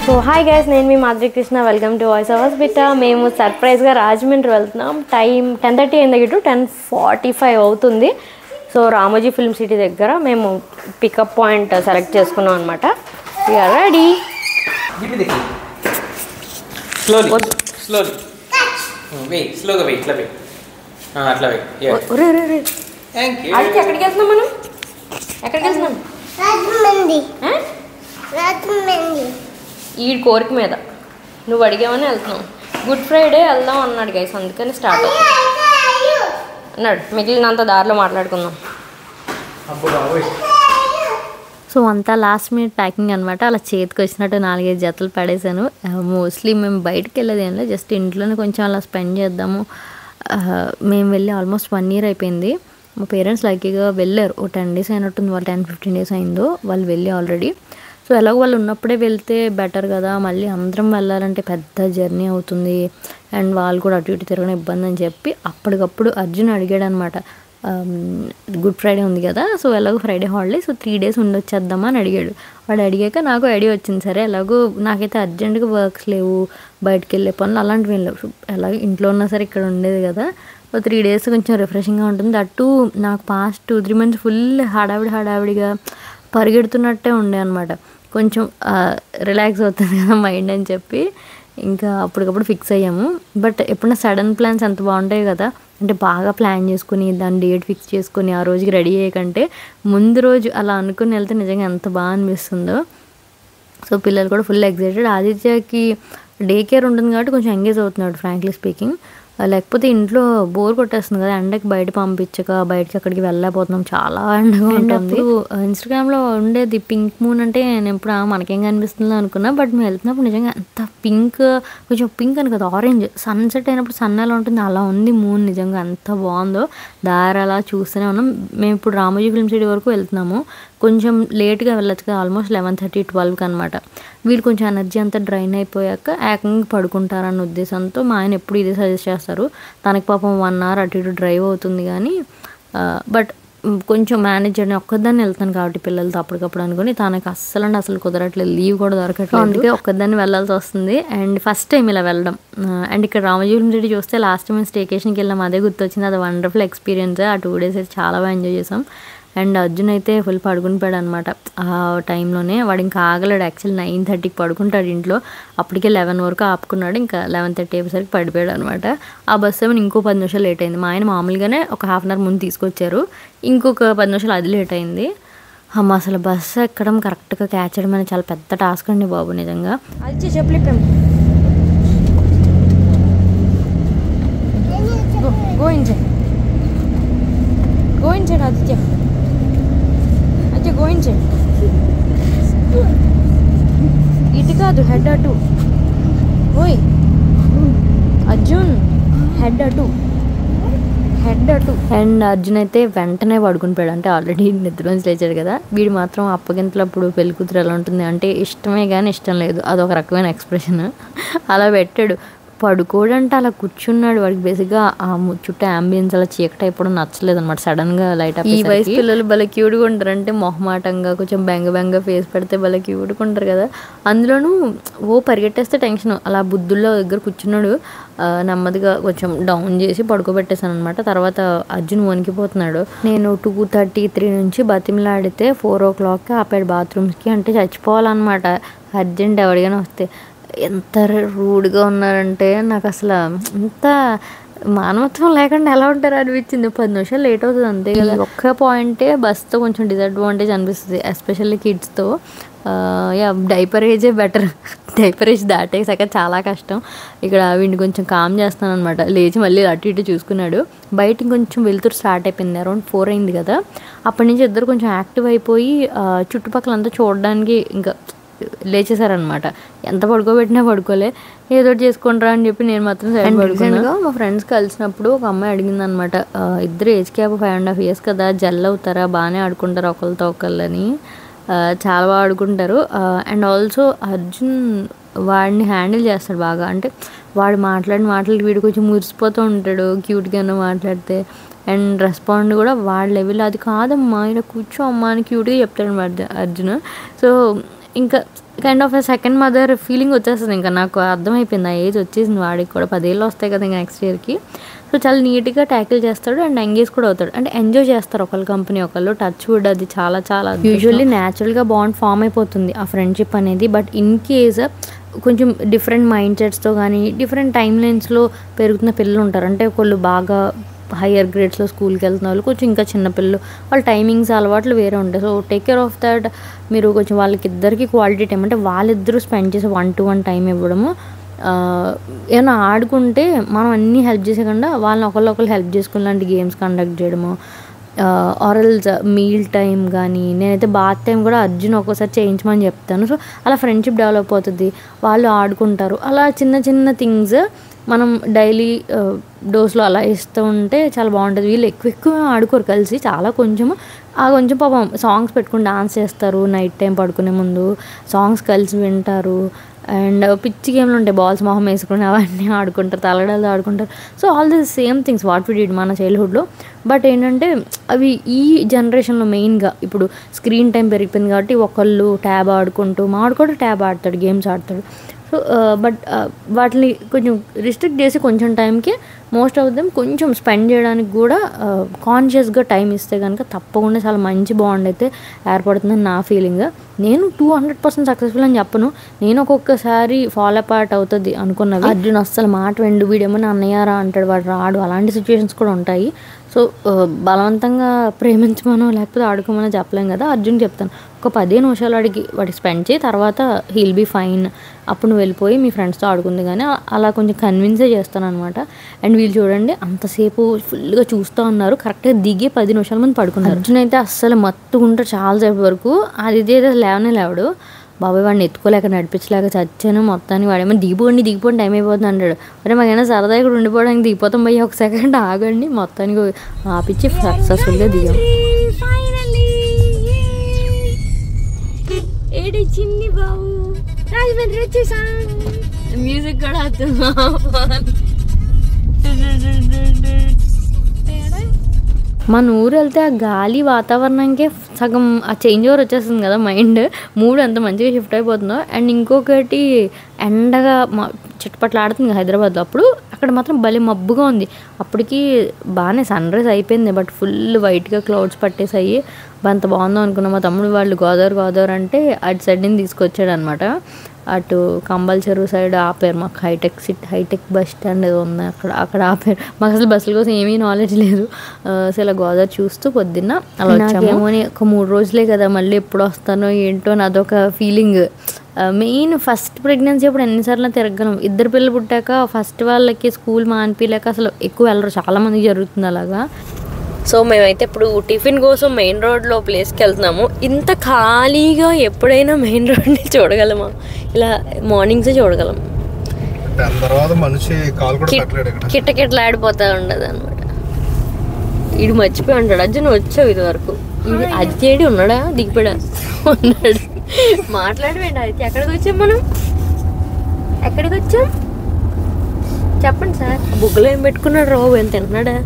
So hi guys, నేను మీ Madhuri Krishna. Welcome to voice hours బిట్టా. మేము సర్ప్రైజ్గా రాజమండ్రి వెళ్తున్నాం. టైం 10:30 అయింది, 10:45 అవుతుంది. సో రామోజీ ఫిల్మ్ సిటీ దగ్గర మేము పికప్ పాయింట్ సెలెక్ట్ చేసుకున్నాం అనమాట. We're ready. ఎక్కడికి వెళ్తున్నాం మనం? ఎక్కడికి వెళ్తున్నాం? ఈ కోరిక మీద నువ్వు అడిగామని వెళ్తున్నాం. గుడ్ ఫ్రైడే వెళ్దాం అన్నాడు గైస్, అందుకని స్టార్ట్ అన్నాడు. మిగిలినంత దారిలో మాట్లాడుకుందాం. సో అంతా లాస్ట్ మినిట్ ప్యాకింగ్ అనమాట. అలా చేతికి వచ్చినట్టు 4-5 జతలు పడేసాను. మోస్ట్లీ మేము బయటకు వెళ్ళేది ఏం లేదు, జస్ట్ ఇంట్లోనే కొంచెం అలా స్పెండ్ చేద్దాము. మేము వెళ్ళి ఆల్మోస్ట్ 1 year అయిపోయింది. మా పేరెంట్స్ లక్కీగా వెళ్ళారు. ఓ 10 days అయినట్టుంది, వాళ్ళు 10-15 days అయిందో వాళ్ళు వెళ్ళి ఆల్రెడీ. సో ఎలాగో వాళ్ళు ఉన్నప్పుడే వెళ్తే బెటర్ కదా, మళ్ళీ అందరం వెళ్ళాలంటే పెద్ద జర్నీ అవుతుంది అండ్ వాళ్ళు కూడా అటు ఇటు తిరగడం ఇబ్బంది అని చెప్పి అప్పటికప్పుడు అర్జున్ అడిగాడు అనమాట. గుడ్ ఫ్రైడే ఉంది కదా, సో ఎలాగో ఫ్రైడే హాలిడే, సో 3 days ఉండొచ్చేద్దామా అని అడిగాడు. వాడు అడిగాక నాకు ఐడియా వచ్చింది. సరే ఎలాగో నాకైతే అర్జెంటుగా వర్క్స్ లేవు, బయటకు వెళ్ళే పనులు అలాంటివి ఏం లేవు, ఎలాగో ఇంట్లో ఉన్నా సరే ఇక్కడ ఉండేది కదా. 3 days కొంచెం రిఫ్రెషింగ్గా ఉంటుంది. అటు నాకు పాస్ట్ 2-3 months ఫుల్ హడావిడిగా పరిగెడుతున్నట్టే ఉండే అనమాట. కొంచెం రిలాక్స్ అవుతుంది కదా మైండ్ అని చెప్పి ఇంకా అప్పటికప్పుడు ఫిక్స్ అయ్యాము. బట్ ఎప్పుడైనా సడన్ ప్లాన్స్ ఎంత బాగుంటాయి కదా, అంటే బాగా ప్లాన్ చేసుకుని దాని డేట్ ఫిక్స్ చేసుకుని ఆ రోజుకి రెడీ అయ్యేకంటే ముందు రోజు అలా అనుకుని వెళ్తే నిజంగా ఎంత బాగా అనిపిస్తుందో. సో పిల్లలు కూడా ఫుల్ ఎక్సైటెడ్. ఆదిత్యకి డే కేర్ ఉంటుంది కాబట్టి కొంచెం ఎంగేజ్ అవుతున్నాడు ఫ్రాంక్లీ స్పీకింగ్. లేకపోతే ఇంట్లో బోర్ కొట్టేస్తుంది కదా, ఎండకి బయట పంపించక బయటకి అక్కడికి వెళ్ళలేకపోతున్నాం, చాలా ఎండగా ఉంటుంది. ఇన్స్టాగ్రామ్లో ఉండేది పింక్ మూన్ అంటే నేను ఎప్పుడు మనకేం కనిపిస్తుందో అనుకున్నా, బట్ మేము వెళ్తున్నప్పుడు నిజంగా అంత పింక్, కొంచెం పింక్ అని కదా ఆరెంజ్, సన్సెట్ అయినప్పుడు సన్ ఎలా ఉంటుంది అలా ఉంది మూన్. నిజంగా ఎంత బాగుందో, దారి అలా చూస్తూనే ఉన్నాం. మేము ఇప్పుడు రామోజీ ఫిల్మ్ సిటీ వరకు వెళ్తున్నాము. కొంచెం లేట్గా వెళ్ళొచ్చు కదా, ఆల్మోస్ట్ 11:30-12 అనమాట. వీళ్ళు కొంచెం ఎనర్జీ అంతా డ్రైన్ అయిపోయాక ఏకంగా పడుకుంటారన్న ఉద్దేశంతో మా ఆయన ఎప్పుడు ఇదే సజెస్ట్ చేస్తారు. తనకి పాపం 1 hour అటు ఇటు డ్రైవ్ అవుతుంది కానీ, బట్ కొంచెం మేనేజ్ చేయడం, ఒక్కదాన్ని వెళ్తాను కాబట్టి పిల్లలతో అప్పటికప్పుడు అనుకుని తనకి అస్సలు కుదరట్లేదు, లీవ్ కూడా దొరకట్లేదు, అందుకే ఒక్కదాన్ని వెళ్ళాల్సి వస్తుంది. అండ్ ఫస్ట్ టైం ఇలా వెళ్ళడం. అండ్ ఇక్కడ రామోజీ ఫిల్మ్ సిటీ చూస్తే లాస్ట్ మేము స్టేకేషన్కి వెళ్ళాం, అదే గుర్తొచ్చింది. అది వండర్ఫుల్ ఎక్స్పీరియన్స్. ఆ 2 days అయితే చాలా బాగా ఎంజాయ్ చేసాం. అండ్ అర్జున్ అయితే ఫుల్ పడుకునిపోయాడు అనమాట ఆ టైంలోనే. వాడు ఇంకా ఆగలేడు. యాక్చువల్లీ 9:30కి పడుకుంటాడు ఇంట్లో, అప్పటికే 11 వరకు ఆపుకున్నాడు. ఇంకా 11:30 అయ్యేసరికి పడిపోయాడు అనమాట. ఆ బస్సు ఏమైనా ఇంకో 10 నిమిషాలు లేట్ అయింది. మా ఆయన మామూలుగానే ఒక 1/2 hour ముందు తీసుకొచ్చారు, ఇంకొక 10 నిమిషాలు అది లేట్ అయింది. అసలు బస్సు ఎక్కడం కరెక్ట్గా క్యాచ్ చేయడం అనేది చాలా పెద్ద టాస్క్ అండి బాబు, నిజంగా. అది చెప్పలే గోయించాడు ఆదిత్య, గోయించాడు. ఇటు కాదు, హెడ్ అటు. ఓయ్ అర్జున్, హెడ్ అటు. అండ్ అర్జున్ అయితే వెంటనే పడుకుని పోయాడు, అంటే ఆల్రెడీ నిద్రలోంచి లేచాడు కదా. వీడు మాత్రం అప్పగింతలప్పుడు పెళ్లి కూతురు ఎలా ఉంటుంది అంటే ఇష్టమే కానీ ఇష్టం లేదు, అదొక రకమైన ఎక్స్ప్రెషన్. అలా పెట్టాడు. పడుకోడంటే అలా కూర్చున్నాడు. వాడికి బేసిక్గా ఆ చుట్టూ అంబియన్స్ అలా చీకటి అయిపోవడం నచ్చలేదు అనమాట. సడన్గా లైట్ అప్. ఈ వయసు పిల్లలు భలే క్యూట్గా ఉంటారు, అంటే మొహమాటంగా కొంచెం బెంగ ఫేస్ పెడితే భలే క్యూట్గా ఉంటారు కదా. అందులోనూ పరిగెట్టేస్తే టెన్షన్. అలా బుద్ధుల్లో దగ్గర కూర్చున్నాడు. నెమ్మదిగా కొంచెం డౌన్ చేసి పడుకోబెట్టేశాను అనమాట. తర్వాత అర్జున్ వణికిపోతున్నాడు. నేను 2:33 నుంచి బతిమలాడితే 4 o'clock ఆపాడు బాత్రూమ్స్కి, అంటే చచ్చిపోవాలన్నమాట. అర్జెంట్ ఎవరికైనా వస్తే ఎంత రూడ్గా ఉన్నారంటే నాకు అసలు ఎంత మానవత్వం లేకుండా ఎలా ఉంటారో అనిపించింది. 10 నిమిషాలు లేట్ అవుతుంది అంతే కదా. ఒక్క పాయింటే బస్తో కొంచెం డిసడ్వాంటేజ్ అనిపిస్తుంది, ఎస్పెషల్లీ కిడ్స్తో. డైపర్ ఏజే బెటర్. డైపర్ ఏజ్ దాటేసాక చాలా కష్టం. ఇక్కడ వీడిని కొంచెం కామ్ చేస్తాను అనమాట. లేచి మళ్ళీ అటు ఇటు చూసుకున్నాడు. బయట కొంచెం వెలుతురు స్టార్ట్ అయిపోయింది, అరౌండ్ 4 అయింది కదా. అప్పటి నుంచి ఇద్దరు కొంచెం యాక్టివ్ అయిపోయి చుట్టుపక్కలంతా చూడడానికి ఇంకా లేచేసారనమాట. ఎంత పడుకోబెట్టినా పడుకోలే, ఏదో చేసుకుంటారా అని చెప్పి నేను మాత్రం రీసెంట్గా మా ఫ్రెండ్స్ కలిసినప్పుడు ఒక అమ్మాయి అడిగింది అనమాట, ఇద్దరు ఏజ్ క్యాప్ 5.5 years కదా, జెల్ అవుతారా, బాగానే ఆడుకుంటారు ఒకరితో ఒకళ్ళని. చాలా బాగా ఆడుకుంటారు. అండ్ ఆల్సో అర్జున్ వాడిని హ్యాండిల్ చేస్తాడు బాగా, అంటే వాడు మాట్లాడిన మాటలకి వీడు కొంచెం మురిసిపోతూ ఉంటాడు క్యూట్గానే మాట్లాడితే. అండ్ రెస్పాండ్ కూడా వాడి లెవెల్ అది కాదమ్మా, ఇలా కూర్చో అమ్మా అని క్యూట్గా చెప్తాడు అనమాట అర్జున్. సో ఇంకా kind of second mother feeling వచ్చేస్తుంది. ఇంకా నాకు అర్థమైపోయింది, ఆ ఏజ్ వచ్చేసింది వాడికి కూడా, 10 ఏళ్ళు వస్తాయి కదా ఇంకా నెక్స్ట్ ఇయర్కి. సో చాలా నీట్గా ట్యాకిల్ చేస్తాడు అండ్ ఎంగేజ్ కూడా అవుతాడు, అంటే ఎంజాయ్ చేస్తారు ఒకళ్ళ కంపెనీ ఒకళ్ళు. టచ్ వుడ్ అది చాలా చాలా యూజువల్లీ న్యాచురల్గా బాండ్ ఫామ్ అయిపోతుంది ఆ ఫ్రెండ్షిప్ అనేది. బట్ ఇన్ కేస్ కొంచెం డిఫరెంట్ మైండ్ సెట్స్తో కానీ డిఫరెంట్ టైమ్ లైన్స్లో పెరుగుతున్న పిల్లలు ఉంటారు. అంటే ఒకళ్ళు బాగా హయ్యర్ గ్రేడ్స్లో స్కూల్కి వెళ్తున్న వాళ్ళు, కొంచెం ఇంకా చిన్నపిల్లలు, వాళ్ళ టైమింగ్స్ అలవాట్లు వేరే ఉంటాయి. So take care of that. మీరు కొంచెం వాళ్ళకి ఇద్దరికి క్వాలిటీ టైం, అంటే వాళ్ళిద్దరూ స్పెండ్ చేసి 1-to-1 టైం ఇవ్వడము. ఏమైనా ఆడుకుంటే మనం అన్నీ హెల్ప్ చేసేయకుండా వాళ్ళని ఒకళ్ళు హెల్ప్ చేసుకుని లాంటి గేమ్స్ కండక్ట్ చేయడము. ఆరల్స్ మీల్ టైం కానీ, నేనైతే బాత్ టైం కూడా అర్జున్ ఒక్కోసారి చేయించమని చెప్తాను. సో అలా ఫ్రెండ్షిప్ డెవలప్ అవుతుంది, వాళ్ళు ఆడుకుంటారు. అలా చిన్న చిన్న థింగ్స్ మనం డైలీ డోస్లో అలా ఇస్తూ ఉంటే చాలా బాగుంటుంది. వీళ్ళు ఎక్కువ ఆడుకోరు కలిసి, చాలా కొంచెం పాపం సాంగ్స్ పెట్టుకుని డాన్స్ చేస్తారు. నైట్ టైం పడుకునే ముందు సాంగ్స్ కలిసి వింటారు. అండ్ పిచ్చి గేమ్లు ఉంటాయి, బాల్స్ మొహం వేసుకుని అవన్నీ ఆడుకుంటారు, తలగడాలు ఆడుకుంటారు. So all the same things what we did మన చైల్డ్హుడ్లో. బట్ ఏంటంటే అవి ఈ జనరేషన్లో మెయిన్గా ఇప్పుడు స్క్రీన్ టైం పెరిగిపోయింది కాబట్టి ఒకళ్ళు ట్యాబ్ ఆడుకుంటూ, మాడు కూడా ట్యాబ్ ఆడతాడు, గేమ్స్ ఆడతాడు. సో బట్ వాటిని కొంచెం రిస్ట్రిక్ట్ చేసి కొంచెం టైంకి మోస్ట్ ఆఫ్ దెమ్ కొంచెం స్పెండ్ చేయడానికి కూడా కాన్షియస్గా టైం ఇస్తే కనుక తప్పకుండా చాలా మంచి బాండ్ అయితే ఏర్పడుతుందని నా ఫీలింగ్. నేను 200% సక్సెస్ఫుల్ అని చెప్పను, నేను ఒక్కొక్కసారి ఫాలో అపార్ట్ అవుతుంది అనుకున్నది. అర్జున్ అస్సలు మాట వెండు, వీడేమో అన్నయ్యారా అంటాడు, వాడు రాడు, అలాంటి సిచ్యువేషన్స్ కూడా ఉంటాయి. సో బలవంతంగా ప్రేమించమనో లేకపోతే ఆడుకోమనో చెప్పలేం కదా. అర్జున్ చెప్తాను, ఒక 15 నిమిషాలు వాడికి స్పెండ్ చేయి, తర్వాత హీల్ బీ ఫైన్, అప్పుడు నువ్వు వెళ్ళిపోయి మీ ఫ్రెండ్స్తో ఆడుకుంది. కానీ అలా కొంచెం కన్విన్సే చేస్తాను అనమాట. అండ్ వీళ్ళు చూడండి అంతసేపు ఫుల్గా చూస్తూ ఉన్నారు, కరెక్ట్గా దిగి 10 నిమిషాల ముందు పడుకున్నారు. అర్జున్ అయితే అస్సలు మత్తుకుంటారు చాలాసేపు వరకు, అది లేవడు. బాబాయ్ వాడిని ఎత్తుకోలేక నడిపించలేక చచ్చాను మొత్తానికి. వాడేమో దిగిపోండి టైం అయిపోతుంది అంటాడు. మరి మాకైనా సరదా ఇక్కడ ఉండిపోవడానికి దిగిపోతాం భయ్య, ఒక సెకండ్ ఆగండి, మొత్తానికి ఆపిచ్చి సక్సెస్ఫుల్గా దిగాం. చిన్ని బాబు రాజమండ్రి వచ్చేసా, మ్యూజిక్ కూడా మన ఊరు వెళ్తే ఆ గాలి వాతావరణంకే సగం ఆ చేంజ్ ఓవర్ వచ్చేస్తుంది కదా, మైండ్ మూడ్ అంత మంచిగా షిఫ్ట్ అయిపోతుందో. అండ్ ఇంకొకటి ఎండగా చుట్టుపట్ల ఆడుతుంది హైదరాబాద్లో, అప్పుడు అక్కడ మాత్రం భలే మబ్బుగా ఉంది. అప్పటికి బాగానే సన్ రైజ్ అయిపోయింది, బట్ ఫుల్ వైట్గా క్లౌడ్స్ పట్టేసాయి. అంత బాగుందో అనుకున్నాం. మా తమ్ముడు వాళ్ళు గోదావరి అంటే అటు సైడ్ని తీసుకొచ్చాడు అనమాట. అటు కంబల్ చెరువు సైడ్ ఆపారు, మాకు హైటెక్ బస్ స్టాండ్ ఏదో ఉంది అక్కడ ఆపారు. మాకు అసలు బస్సుల కోసం ఏమీ నాలెడ్జ్ లేదు. సో ఇలా గోదావరి చూస్తూ పొద్దున్న అలా వచ్చాము. ఒక 3 రోజులే కదా, మళ్ళీ ఎప్పుడు వస్తానో ఏంటో నాదొక ఫీలింగ్. మెయిన్ ఫస్ట్ ప్రెగ్నెన్సీ అప్పుడు ఎన్నిసార్లు తిరగలం. 2 పిల్లలు పుట్టాక ఫస్ట్ వాళ్ళకి స్కూల్ మానిపించలేక అసలు ఎక్కువ వెళ్ళరు, చాలామందికి జరుగుతుంది అలాగా. సో మేమైతే ఇప్పుడు టిఫిన్ కోసం మెయిన్ రోడ్లో ప్లేస్కి వెళ్తున్నాము. ఇంత ఖాళీగా ఎప్పుడైనా మెయిన్ రోడ్ని చూడగలమా? ఇలా మార్నింగ్సే చూడగలం, కిట్టకిట్టలాడిపోతూ ఉండదు అనమాట. ఇది మర్చిపోయి ఉంటాడు. అర్జున్ వచ్చావు ఇది వరకు, ఇది అజ్జేడి ఉన్నాడా, దిగిపోయా ఉన్నాడు. మాట్లాడవేంటి అయితే? ఎక్కడికి వచ్చాం మనం? ఎక్కడికి వచ్చాం చెప్పండి సార్. బుగ్గలో ఏం పెట్టుకున్నాడు రావు, ఏం తింటున్నాడా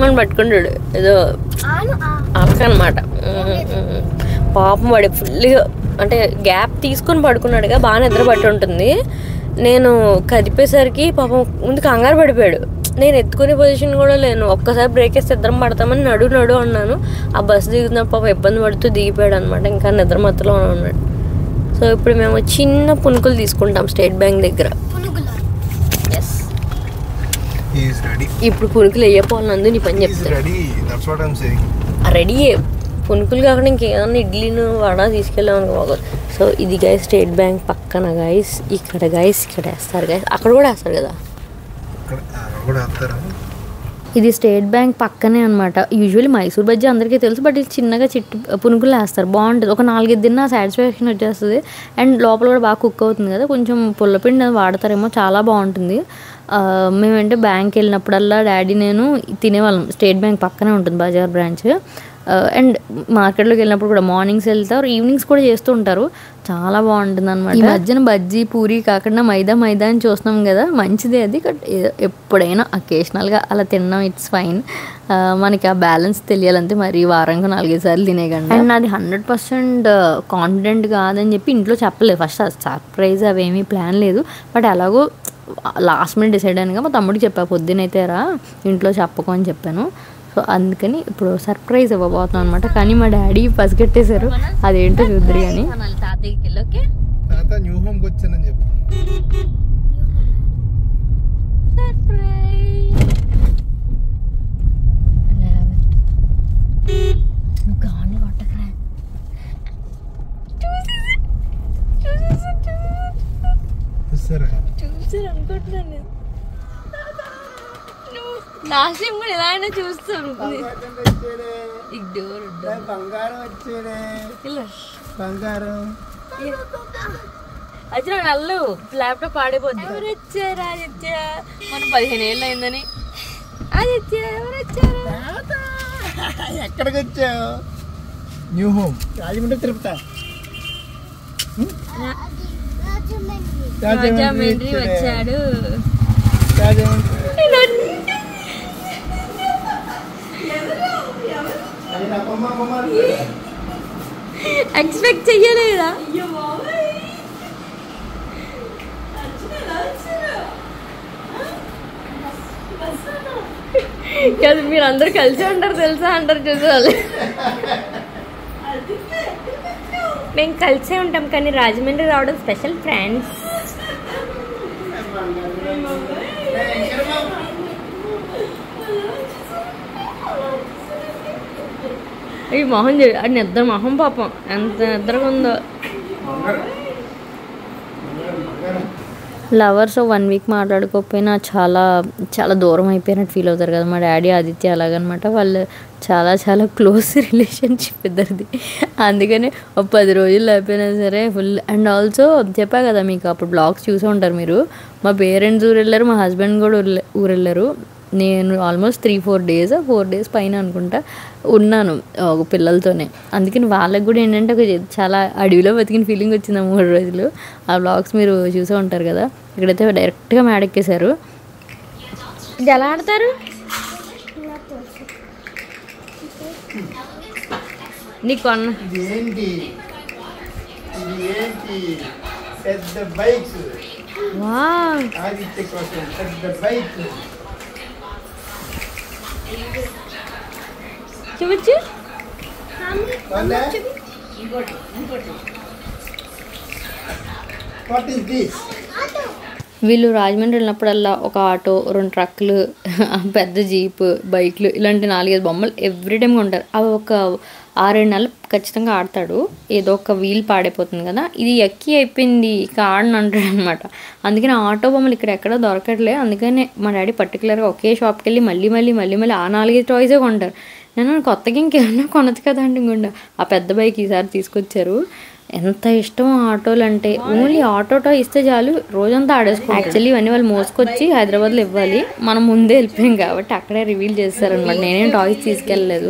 అని పట్టుకుంటాడు, ఏదో అలకనమాట. పాపం వాడి ఫుల్గా అంటే గ్యాప్ తీసుకొని పడుకున్నాడుగా, బాగా నిద్ర పట్టి ఉంటుంది. నేను కదిపేసరికి పాపం ముందు కంగారు పడిపోయాడు. నేను ఎత్తుకునే పొజిషన్ కూడా లేను. ఒక్కసారి బ్రేక్ వేస్తే ఇద్దరం పడతామని నడు అన్నాను. ఆ బస్సు దిగుతున్న పాపం ఇబ్బంది పడుతూ దిగిపోయాడు అనమాట. ఇంకా నిద్ర మత్తులో ఉన్నాడు. సో ఇప్పుడు మేము చిన్న పునుకులు తీసుకుంటాం స్టేట్ బ్యాంక్ దగ్గర. ఎస్, ఇప్పుడు పునుకులు వేయపోవాలందు నీ పని చెప్తాను. రెడీ పునుకులు కాకుండా ఇంకేదన్నా ఇడ్లీను వడ తీసుకెళ్ళాం అనుకో. సో ఇది గైస్ స్టేట్ బ్యాంక్ పక్కన గైస్, ఇక్కడ వేస్తారు గైస్, అక్కడ కూడా వేస్తారు కదా. ఇది స్టేట్ బ్యాంక్ పక్కనే అనమాట. యూజువల్లీ మైసూర్ బజ్జీ అందరికీ తెలుసు, బట్ ఇది చిన్నగా పునుకులు వేస్తారు, బాగుంటుంది. ఒక 4-5 తిన్నా సాటిస్ఫాక్షన్ వచ్చేస్తుంది. అండ్ లోపల కూడా బాగా కుక్ అవుతుంది కదా, కొంచెం పుల్లపిండి వాడతారేమో, చాలా బాగుంటుంది. మేమంటే బ్యాంక్ వెళ్ళినప్పుడల్లా డాడీ నేను తినేవాళ్ళం. స్టేట్ బ్యాంక్ పక్కనే ఉంటుంది బజార్ బ్రాంచ్. అండ్ మార్కెట్లోకి వెళ్ళినప్పుడు కూడా మార్నింగ్స్ వెళ్తారు, ఈవినింగ్స్ కూడా చేస్తూ ఉంటారు. చాలా బాగుంటుంది అనమాట. ఈ మధ్యన బజ్జీ పూరి కాకుండా మైదా అని చూస్తున్నాం కదా, మంచిదే అది. బట్ ఎప్పుడైనా అకేషనల్గా అలా తినడం ఇట్స్ ఫైన్. మనకి ఆ బ్యాలెన్స్ తెలియాలంటే మరి వారానికి 4-5 సార్లు తినేయకండి. అండ్ నాది 100% కాన్ఫిడెంట్ కాదని చెప్పి ఇంట్లో చెప్పలేదు. ఫస్ట్ సర్ప్రైజ్ అవేమీ ప్లాన్ లేదు. బట్ అలాగో లాస్ట్ మినిట్ డిసైడ్ అయినగా మా తమ్ముడికి చెప్పా, పొద్దునైతే రా ఇంట్లో చెప్పకు అని చెప్పాను. సో అందుకని ఇప్పుడు సర్ప్రైజ్ ఇవ్వబోతున్నాం అనమాట. కానీ మా డాడీ పసిగట్టేశారు, అదేంటో చూద్దరు. కానీ న్యూ హోమ్ వచ్చానని చెప్పు. చూసారు అనుకుంటున్నాను. లాస్ట్ టైం కూడా ఎలా అయినా చూస్తాను. బంగారం వచ్చాడే, బంగారం వచ్చిన నల్లు ల్యాప్టాప్ ఆడిపోద్ది. ఎవరు వచ్చారా మనం 15 ఏళ్ళు అయిందని. అది ఎవరు వచ్చారు? ఎక్కడికి వచ్చావు? New home Rajahmundry Tirupati. రాజమండ్రి వచ్చాడు. ఎక్స్పెక్ట్ చెయ్యలేదా? కాదు, మీరు అందరు కలిసి ఉంటారు తెలుసా అంటారు చూసేవాళ్ళు. మేము కలిసే ఉంటాం కానీ రాజమండ్రి రావడం స్పెషల్ ఫ్రెండ్స్. ఈ మొహం చూడు, అది నిద్ర మొహం పాపం ఎంత నిద్రగా ఉందో. లవర్స్ 1 వీక్ మాట్లాడుకోకపోయినా చాలా దూరం అయిపోయినట్టు ఫీల్ అవుతారు కదా. మా డాడీ ఆదిత్య అలాగనమాట. వాళ్ళు చాలా క్లోజ్ రిలేషన్షిప్ ఇద్దరిది. అందుకని ఒక 10 రోజులు అయిపోయినా సరే ఫుల్. అండ్ ఆల్సో చెప్పా కదా మీకు, అప్పుడు బ్లాగ్స్ చూసే ఉంటారు మీరు. మా పేరెంట్స్ ఊరు వెళ్ళారు, మా హస్బెండ్ కూడా ఊరు వెళ్ళారు. నేను ఆల్మోస్ట్ 4 డేస్ పైన అనుకుంటా ఉన్నాను ఒక పిల్లలతోనే. అందుకని వాళ్ళకి కూడా ఏంటంటే ఒక చాలా అడవిలో బతికిన ఫీలింగ్ వచ్చింది 3 రోజులు. ఆ బ్లాగ్స్ మీరు చూసే ఉంటారు కదా. ఇక్కడైతే డైరెక్ట్గా మేడెక్కేశారు. ఇది ఎలా ఆడతారు? నీకు చూపించు. వీళ్ళు రాజమండ్రి వెళ్ళినప్పుడల్లా ఒక ఆటో, 2 ట్రక్కులు, పెద్ద జీపు, బైక్లు, ఇలాంటి 4-5 బొమ్మలు ఎవ్రీ టైమ్ ఉంటారు. అవి ఒక 6-7 నెలలు ఖచ్చితంగా ఆడతాడు. ఏదో ఒక వీల్ పాడైపోతుంది కదా, ఇది ఎక్కి అయిపోయింది ఇక ఆడని అంటాడు అనమాట. అందుకని ఆటో బొమ్మలు ఇక్కడ ఎక్కడో దొరకట్లేదు. అందుకని మా డాడీ పర్టికులర్గా ఒకే షాప్కి వెళ్ళి మళ్ళీ ఆ 4-5 టాయ్సే కొంటారు. నేను కొత్తగా ఇంకేమన్నా కొనదు కదా అంటే ఇంకొండ ఆ పెద్ద బైక్ ఈసారి తీసుకొచ్చారు. ఎంత ఇష్టం ఆటోలు అంటే, ఓన్లీ ఆటో టాయ్ ఇస్తే చాలు రోజంతా ఆడేసుకోవాలి. యాక్చువల్లీ ఇవన్నీ వాళ్ళు మోసుకొచ్చి హైదరాబాద్లో ఇవ్వాలి, మనం ముందే వెళ్ళిపోయాం కాబట్టి అక్కడే రివీల్ చేస్తారనమాట. నేనేం టాయ్స్ తీసుకెళ్ళలేదు.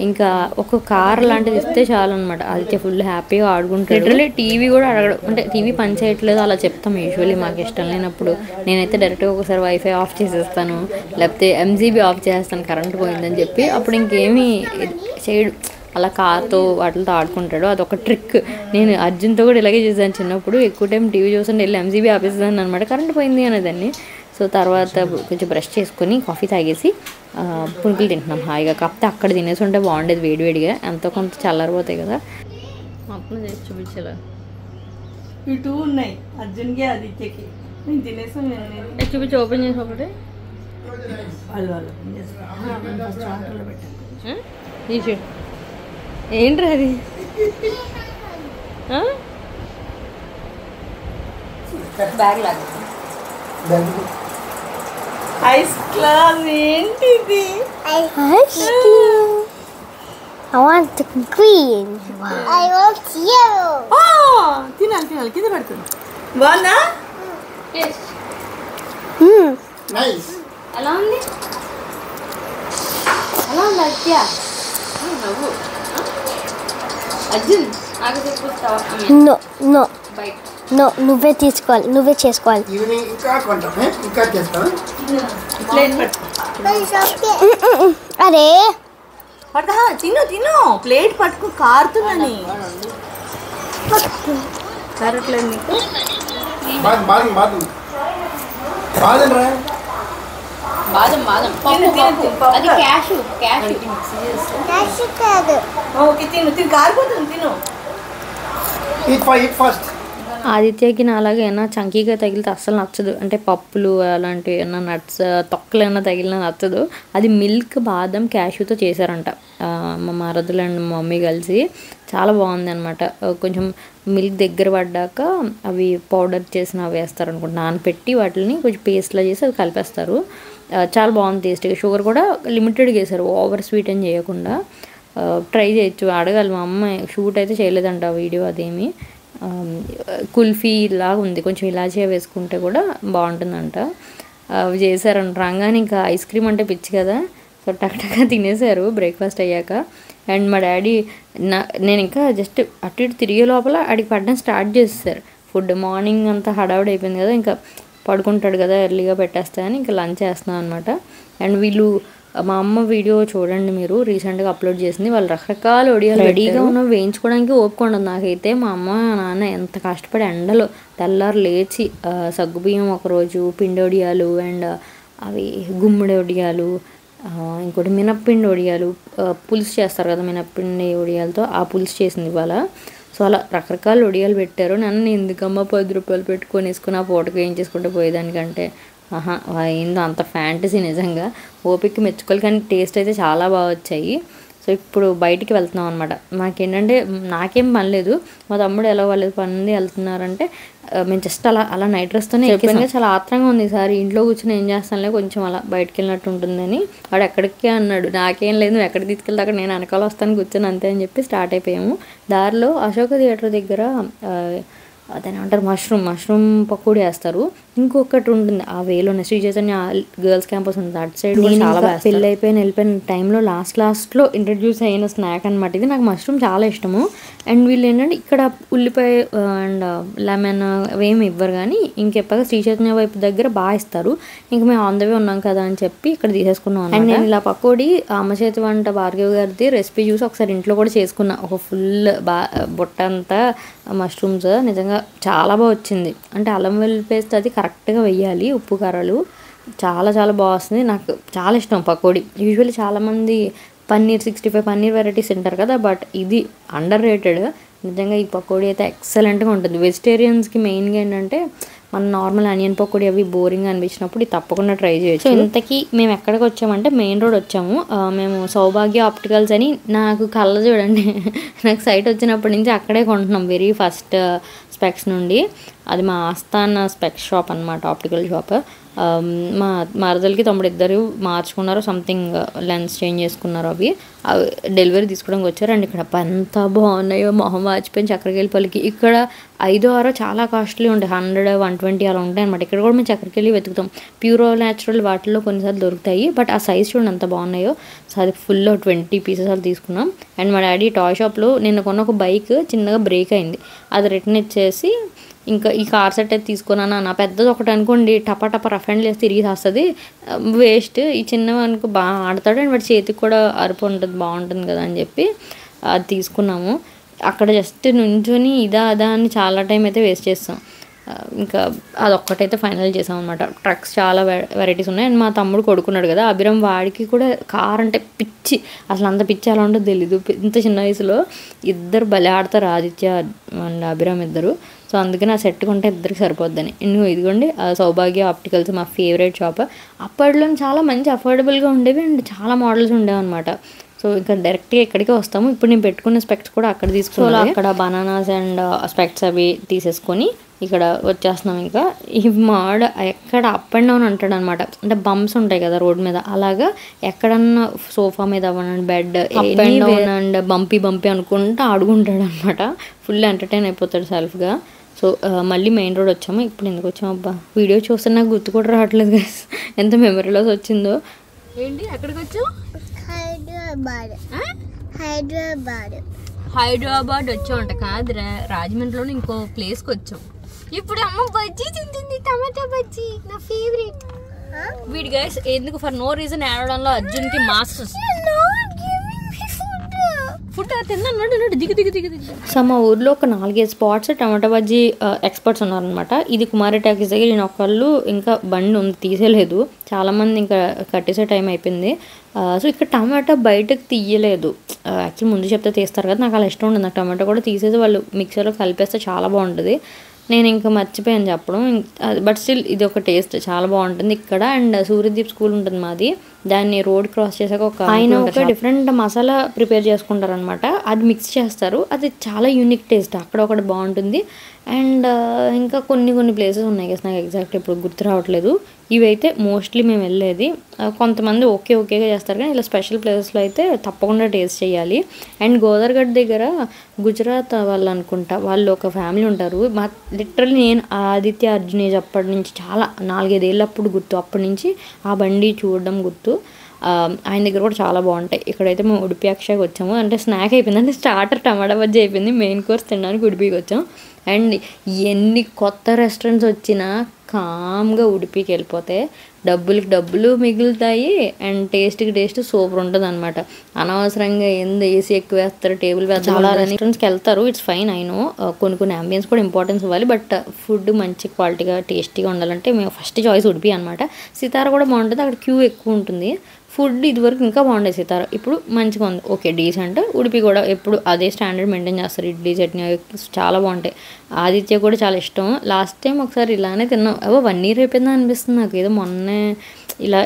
ఇంకా ఒక కార్ లాంటిది ఇస్తే చాలు అనమాట. అది ఫుల్ హ్యాపీగా ఆడుకుంటాడు. లిటరల్లీ టీవీ కూడా అడగడం, అంటే టీవీ పని చేయట్లేదు అలా చెప్తాం యూజువల్లీ మాకు ఇష్టం లేనప్పుడు. నేనైతే డైరెక్ట్గా ఒకసారి వైఫై ఆఫ్ చేసేస్తాను, లేకపోతే ఎంజీబీ ఆఫ్ చేస్తాను కరెంట్ పోయిందని చెప్పి. అప్పుడు ఇంకేమీ చేయడు, అలా కార్తో వాటితో ఆడుకుంటాడు. అదొక ట్రిక్. నేను అర్జున్తో కూడా ఇలాగే చేశాను చిన్నప్పుడు. ఎక్కువ టైం టీవీ చూస్తుంటే వెళ్ళి ఎంజీబీ ఆపేసేదాన్ని అనమాట, కరెంట్ పోయింది అనేదాన్ని. సో తర్వాత కొంచెం బ్రష్ చేసుకొని కాఫీ తాగేసి పునుకులు తింటున్నాం హాయిగా. కాకపోతే అక్కడ తినేసి ఉంటే బాగుండేది వేడివేడిగా, ఎంతో కొంత చల్లారిపోతాయి కదా. మొత్తం చేసి చూపించాలా? ఇటు ఉన్నాయి అర్జున్కి ఆదిత్యకి. నేను తినేసాం. చూపించి ఓపెన్ చేసి ఒకటి ఏంట్రా అది? ఐస్ క్లాస్ ఏంటిది? I want green. Wow. I want yellow. తినాలి కింద పడుతుంది. బాగుందా? నైస్. ఎలా ఉంది అత్య? నవ్వు అర్జున్ నాకు చూపిస్తావా No, no, బైక్ no. నువ్వే తీసుకోవాలి, నువ్వే చేసుకోవాలి. ఈవినింగ్ ఇంకా కొంటాం ఇంకా చేస్తాం. ప్లేట్ పట్టు అరే పడతా తిను తిను ప్లేట్ పట్టుకో కారుతుందని కారట్లేదు నీకు బాదం బాదం బాదం బాదం రా. బాదం బాదం తిను తిను తిను అది క్యాషు క్యాషు క్యాష్ కాదు. ఓకే తిను తిను కారిపోతుంది తిను ఈట్ ఫస్ట్. ఆదిత్యకి నా అలాగే ఏమైనా చంకీగా తగిలితే అస్సలు నచ్చదు. అంటే పప్పులు అలాంటివి ఏమైనా నట్స్ తొక్కలు ఏమైనా తగిలినా నచ్చదు. అది మిల్క్ బాదం క్యాష్యూతో చేశారంట మా మరదలు అండ్ మా మమ్మీ కలిసి. చాలా బాగుంది అనమాట. కొంచెం మిల్క్ దగ్గర పడ్డాక అవి పౌడర్ చేసిన వేస్తారు అనుకుంటా, నానపెట్టి వాటిని కొంచెం పేస్ట్లా చేసి అది కలిపేస్తారు. చాలా బాగుంది టేస్ట్గా. షుగర్ కూడా లిమిటెడ్గా వేసారు, ఓవర్ స్వీట్ అని చేయకుండా. ట్రై చేయొచ్చు, అడగాలి. మా అమ్మ షూట్ అయితే చేయలేదంట వీడియో అదేమి. కుల్ఫీ లాగా ఉంది, కొంచెం ఇలాచీ వేసుకుంటే కూడా బాగుంటుందంట. అవి చేశారంట. రాగానే ఇంకా ఐస్ క్రీమ్ అంటే పిచ్చి కదా, సో టక్టగా తినేశారు బ్రేక్ఫాస్ట్ అయ్యాక. అండ్ మా డాడీ నేను ఇంకా జస్ట్ అటు ఇటు తిరిగే లోపల అడిగి పడడం స్టార్ట్ చేసేసారు ఫుడ్. మార్నింగ్ అంతా హడావుడి అయిపోయింది కదా, ఇంకా పడుకుంటాడు కదా ఎర్లీగా పెట్టేస్తాయని ఇంకా లంచ్ చేస్తున్నాను అనమాట. అండ్ వీళ్ళు మా అమ్మ వీడియో చూడండి మీరు, రీసెంట్గా అప్లోడ్ చేసింది. వాళ్ళు రకరకాల ఒడియాలు రెడీగా ఉన్న వేయించుకోవడానికి ఓపిక ఉండదు నాకైతే. మా అమ్మ నాన్న ఎంత కష్టపడి ఎండలో తెల్లారు లేచి సగ్గుబియ్యం ఒకరోజు, పిండి ఒడియాలు అండ్ అవి గుమ్మడి ఒడియాలు, ఇంకోటి మినప్పిండి ఒడియాలు, పులుసు చేస్తారు కదా మినప్పిండి ఒడియాలతో, ఆ పులుసు చేసింది ఇవాళ. సో అలా రకరకాల ఒడియాలు పెట్టారు. నన్ను ఎందుకమ్మా 10 రూపాయలు పెట్టుకొని వేసుకుని ఆ పూటకు ఏం చేసుకుంటూ పోయేదానికంటే ఏందో అంత ఫ్యాంటసీ. నిజంగా ఓపిక మెచ్చుకోవాలి, కానీ టేస్ట్ అయితే చాలా బాగా వచ్చాయి. సో ఇప్పుడు బయటికి వెళ్తున్నాం అనమాట. మాకేంటంటే నాకేం పని లేదు, మా తమ్ముడు ఎలా వాళ్ళది పని వెళ్తున్నారంటే మేము జస్ట్ అలా నైట్ డ్రెస్తోనే ఎక్కింది. చాలా ఆత్రంగా ఉంది ఈసారి. ఇంట్లో కూర్చొని ఏం చేస్తానులే కొంచెం అలా బయటకు వెళ్ళినట్టు ఉంటుందని. వాడు ఎక్కడికే అన్నాడు. నాకేం లేదు, నువ్వు ఎక్కడికి తీసుకెళ్తే అక్కడ నేను వెనకాల వస్తాను కూర్చొని అంతే అని చెప్పి స్టార్ట్ అయిపోయాము. దారిలో అశోక థియేటర్ దగ్గర అదేనా అంటారు మష్రూమ్ పకోడీ వేస్తారు. ఇంకొకటి ఉంటుంది ఆ వేలోనే శ్రీ చైతన్య గర్ల్స్ క్యాంపస్ ఉంటుంది, అటు సైడ్ చాలా బాగా. పెళ్ళి వెళ్ళిపోయిన టైంలో లాస్ట్లో ఇంట్రడ్యూస్ అయిన స్నాక్ అనమాట ఇది. నాకు మష్రూమ్ చాలా ఇష్టము. అండ్ వీళ్ళు ఏంటంటే ఇక్కడ ఉల్లిపాయ అండ్ లెమన్ అవేమి ఇవ్వరు, కానీ ఇంకెప్పగా శ్రీ చైతన్య వైపు దగ్గర బాగా ఇస్తారు. ఇంకా మేము ఆన్ ద వే ఉన్నాం కదా అని చెప్పి ఇక్కడ తీసేసుకున్నాం. అండ్ నేను ఇలా పకోడీ అమ్మ చేతి వంట భార్గవ్ గారిది రెసిపీ చూసి ఒకసారి ఇంట్లో కూడా చేసుకున్నా. ఒక ఫుల్ బుట్ట అంతా మష్రూమ్స్. నిజంగా చాలా బాగా వచ్చింది. అంటే అల్లం వెల్లుల్లి పేస్ట్ అది కరెక్ట్గా వెయ్యాలి, ఉప్పు కారాలు. చాలా చాలా బాగా వస్తుంది. నాకు చాలా ఇష్టం పకోడీ. యూజువల్లీ చాలామంది పన్నీర్ 65 పన్నీర్ వెరైటీస్ తింటారు కదా, బట్ ఇది అండర్ రేటెడ్. నిజంగా ఈ పకోడీ అయితే ఎక్సలెంట్గా ఉంటుంది. వెజిటేరియన్స్కి మెయిన్గా ఏంటంటే మన నార్మల్ ఆనియన్ పకోడీ అవి బోరింగ్ అనిపించినప్పుడు ఇది తప్పకుండా ట్రై చేయొచ్చు. సో ఇంతకీ మేము ఎక్కడికి వచ్చామంటే మెయిన్ రోడ్ వచ్చాము. మేము సౌభాగ్య ఆప్టికల్స్ అని, నాకు కళ్ళ చూడండి నాకు సైట్ వచ్చినప్పటి నుంచి అక్కడే కొంటున్నాం వెరీ ఫస్ట్ స్పెక్స్ నుండి. అది మా ఆస్థాన స్పెక్స్ షాప్ అనమాట, ఆప్టికల్ షాప్. మా మరదలకి తమ్ముడు ఇద్దరు మార్చుకున్నారు, సంథింగ్ లెన్స్ చేంజ్ చేసుకున్నారు. అవి డెలివరీ తీసుకోవడానికి వచ్చారు. అండ్ ఇక్కడ ఎంత బాగున్నాయో, మొహం వాచిపోయిన చక్రకేళిపల్లికి. ఇక్కడ 5-6 చాలా కాస్ట్లీ ఉంటాయి, 100, 120 అలా ఉంటాయి అనమాట. ఇక్కడ కూడా మేము చక్రకేళి వెతుకుతాం. ప్యూరో న్యాచురల్ వాటిల్లో కొన్నిసార్లు దొరుకుతాయి, బట్ ఆ సైజ్ చూడండి ఎంత బాగున్నాయో. సో అది ఫుల్ 20 pieces అలా తీసుకున్నాం. అండ్ మా డాడీ టాయ్ షాప్లో నిన్న కొన్న ఒక బైక్ చిన్నగా బ్రేక్ అయింది, అది రిటర్న్ ఇచ్చేసి ఇంకా ఈ కార్ సెట్ అయితే తీసుకున్నాను. నా పెద్దది ఒకటి అనుకోండి టపా రఫ్ అండ్ లేసి తిరిగి వస్తుంది, వేస్ట్. ఈ చిన్నవి అనుకో బాగా ఆడతాడు, అండ్ వాడి చేతికి కూడా అరుపు ఉంటుంది, బాగుంటుంది కదా అని చెప్పి అది తీసుకున్నాము. అక్కడ జస్ట్ నుంచొని ఇదా అదా అని చాలా టైం అయితే వేస్ట్ చేస్తాం. ఇంకా అదొక్కటైతే ఫైనల్ చేసాం అనమాట. ట్రక్స్ చాలా వెరైటీస్ ఉన్నాయి. అండ్ మా తమ్ముడు కొడుకున్నాడు కదా అభిరామ్, వాడికి కూడా కార్ అంటే పిచ్చి. అసలు అంత పిచ్చి అలా ఉంటుందో తెలీదు. ఇంత చిన్న వయసులో ఇద్దరు భలే ఆడతారు, ఆదిత్య అండ్ అభిరామ్ ఇద్దరు. సో అందుకని ఆ సెట్ కొంటే ఇద్దరికి సరిపోద్దని. ఇదిగోండి సౌభాగ్య ఆప్టికల్స్ మా ఫేవరెట్ షాప్. అప్పట్లో చాలా మంచి అఫోర్డబుల్గా ఉండేవి అండ్ చాలా మోడల్స్ ఉండేవి అనమాట. సో ఇంకా డైరెక్ట్గా ఇక్కడికే వస్తాము. ఇప్పుడు నేను పెట్టుకున్న స్పెక్ట్స్ కూడా అక్కడ తీసుకున్నాను. అక్కడ బనానాస్ అండ్ స్పెక్ట్స్ అవి తీసేసుకొని ఇక్కడ వచ్చేస్తున్నాం. ఇంకా ఈ మాడ్ ఎక్కడ అప్ అండ్ డౌన్ అంటాడు అనమాట. అంటే బంప్స్ ఉంటాయి కదా రోడ్ మీద, అలాగా ఎక్కడన్నా సోఫా మీద అవ్వనండి, bed up and down and bumpy అనుకుంటూ ఆడుకుంటాడు అనమాట. ఫుల్ ఎంటర్టైన్ అయిపోతాడు సెల్ఫ్గా. సో మళ్ళీ మెయిన్ రోడ్ వచ్చాము. ఇప్పుడు ఎందుకు వచ్చాము అబ్బా, వీడియో చూస్తే నాకు గుర్తు కూడా రావట్లేదు గైస్, ఎంత మెమరీ లాస్ వచ్చిందో. ఏంటి ఎక్కడికి వచ్చావు? Hyderabad. హైదరాబాద్ వచ్చామంట కాదురా, రాజమండ్రిలోని ఇంకో ప్లేస్కి వచ్చాం. ఇప్పుడు అమ్మ బజ్జీ తింటుంది, టమాటా బజ్జీ, నా ఫేవరెట్. వీడి గైస్ ఎందుకు ఫర్ నో రీజన్ ఏడవడంలో అర్జున్కి మాస్టర్స్. ఫుడ్ తిన్నాడు దిగు దిగు దిగు దిగు. సో మా ఊర్లో ఒక 4-5 స్పాట్స్ టమాటా బజ్జీ ఎక్స్పర్ట్స్ ఉన్నారనమాట. ఇది కుమారి టాకీస్ దగ్గర నేను ఒకళ్ళు ఇంకా బండి ఉంది తీసేయలేదు, చాలామంది ఇంకా కట్టేసే టైం అయిపోయింది. సో ఇక్కడ టమాటా బయటకు తీయలేదు, యాక్చువల్లీ ముందు చెప్తే తీస్తారు కదా, నాకు అలా ఇష్టం ఉండదు. నాకు టమాటా కూడా తీసేసి వాళ్ళు మిక్సర్లో కలిపేస్తే చాలా బాగుంటుంది. నేను ఇంకా మర్చిపోయాను చెప్పడం, బట్ స్టిల్ ఇది ఒక టేస్ట్ చాలా బాగుంటుంది ఇక్కడ. అండ్ సూర్యదీప్ స్కూల్ ఉంటుంది మాది, దాన్ని రోడ్ క్రాస్ చేసాక ఆయన ఒక డిఫరెంట్ మసాలా ప్రిపేర్ చేసుకుంటారనమాట, అది మిక్స్ చేస్తారు, అది చాలా యూనిక్ టేస్ట్, అక్కడ ఒకటి బాగుంటుంది. అండ్ ఇంకా కొన్ని ప్లేసెస్ ఉన్నాయి కదా, నాకు ఎగ్జాక్ట్ ఇప్పుడు గుర్తు రావట్లేదు. ఇవైతే మోస్ట్లీ మేము వెళ్ళేది. కొంతమంది ఓకేగా చేస్తారు, కానీ ఇలా స్పెషల్ ప్లేసెస్లో అయితే తప్పకుండా టేస్ట్ చేయాలి. అండ్ గోదావరిగఢ్ దగ్గర గుజరాత్ వాళ్ళు అనుకుంటా, వాళ్ళు ఒక ఫ్యామిలీ ఉంటారు. లిటరల్లీ నేను ఆదిత్య అర్జున్ ఏజ్ అప్పటి నుంచి చాలా 4-5 ఏళ్ళప్పుడు గుర్తు, అప్పటి నుంచి ఆ బండి చూడడం గుర్తు. ఆయన దగ్గర కూడా చాలా బాగుంటాయి. ఇక్కడైతే మేము ఉడిపి అక్షయకి వచ్చాము, అంటే స్నాక్ అయిపోయింది, అంటే స్టార్టర్ టమాటా బజ్జీ అయిపోయింది, మెయిన్ కోర్స్ తినడానికి ఉడిపికి వచ్చాం. అండ్ ఎన్ని కొత్త రెస్టారెంట్స్ వచ్చినా కామ్గా ఉడిపికి వెళ్ళిపోతే డబ్బులకి డబ్బులు మిగులుతాయి, అండ్ టేస్ట్కి టేస్ట్ సూపర్ ఉంటుంది అనమాట. అనవసరంగా ఏసీ ఎక్కువ వేస్తారు, టేబుల్ వేస్తారు, చాలా రెస్టారెంట్స్కి వెళ్తారు, ఇట్స్ ఫైన్. అయినో కొన్ని అంబియన్స్ కూడా ఇంపార్టెన్స్ ఇవ్వాలి, బట్ ఫుడ్ మంచి క్వాలిటీగా టేస్టీగా ఉండాలంటే మేము ఫస్ట్ చాయిస్ ఉడిపి అనమాట. సితార కూడా బాగుంటుంది, అక్కడ క్యూ ఎక్కువ ఉంటుంది. ఫుడ్ ఇదివరకు ఇంకా బాగుండేది సితార, ఇప్పుడు మంచిగా ఉంది, ఓకే డీసెంట్. ఉడిపి కూడా ఎప్పుడు అదే స్టాండర్డ్ మెయింటైన్ చేస్తారు, ఇడ్లీ చట్నీ చాలా బాగుంటాయి. ఆదిత్య కూడా చాలా ఇష్టం. లాస్ట్ టైం ఒకసారి ఇలానే తిన్నాం, 1 year అయిపోయిందా అనిపిస్తుంది నాకు, ఏదో మొన్నే ఇలా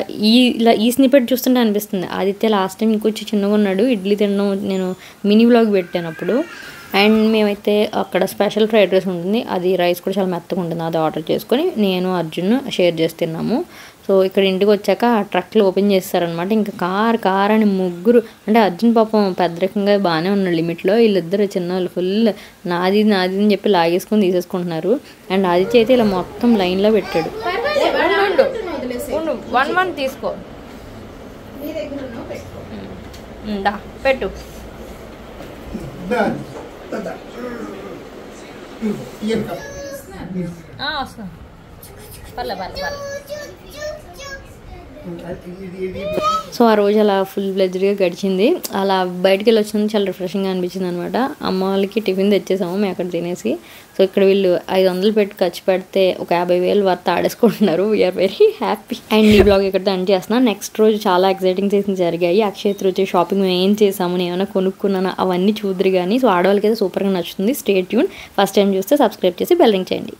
ఈ స్నిపెట్ చూస్తుంటే అనిపిస్తుంది. ఆదిత్య లాస్ట్ టైం ఇంకొంచెం చిన్నగా ఉన్నాడు, ఇడ్లీ తినడం నేను మినీ వ్లాగ్ పెట్టాను అప్పుడు. అండ్ మేమైతే అక్కడ స్పెషల్ ఫ్రైడ్ రైస్ ఉంటుంది, అది రైస్ కూడా చాలా మెత్తగా ఉంటుంది, అది ఆర్డర్ చేసుకొని నేను అర్జున్ షేర్ చేసి తిన్నాము. సో ఇక్కడ ఇంటికి వచ్చాక ఆ ట్రక్లు ఓపెన్ చేస్తారనమాట, ఇంకా కార్ అని ముగ్గురు, అంటే అర్జున్ పాపం పెద్దరికంగా బాగానే ఉన్నాడు లిమిట్లో, వీళ్ళిద్దరు చిన్నవాళ్ళు ఫుల్ నాది అని చెప్పి లాగేసుకొని తీసేసుకుంటున్నారు. అండ్ ఆదిత్య అయితే ఇలా మొత్తం లైన్లో పెట్టాడు. 1 month తీసుకో పెట్టు. వస్తా పర్లే. సో ఆ రోజు అలా ఫుల్ ఫ్లెడ్జ్డ్గా గడిచింది. అలా బయటకు వెళ్ళి వచ్చినందుకు చాలా రిఫ్రెషింగ్గా అనిపించింది అనమాట. అమ్మ వాళ్ళకి టిఫిన్ తెచ్చేసాము మేము అక్కడ తినేసి. సో ఇక్కడ వీళ్ళు 500 పెట్టి ఖర్చు పెడితే ఒక 50,000 వర్త్ ఆడేసుకుంటున్నారు. We're very happy. అండ్ ఈ బ్లాగ్ ఇక్కడితో ఎండ్ చేస్తున్నాను. నెక్స్ట్ రోజు చాలా ఎక్సైటింగ్ థింగ్స్ జరిగాయి. అక్షయ తృతీయ షాపింగ్ మేము ఏం చేసాము, నేను ఏమైనా కొనుక్కున్నాను అవన్నీ చూద్దరు కానీ. సో ఆడవాళ్ళకి అయితే సూపర్గా నచ్చుతుంది. Stay tune. ఫస్ట్ టైం చూస్తే సబ్స్క్రైబ్ చేసి బెల్ రింగ్ చేయండి.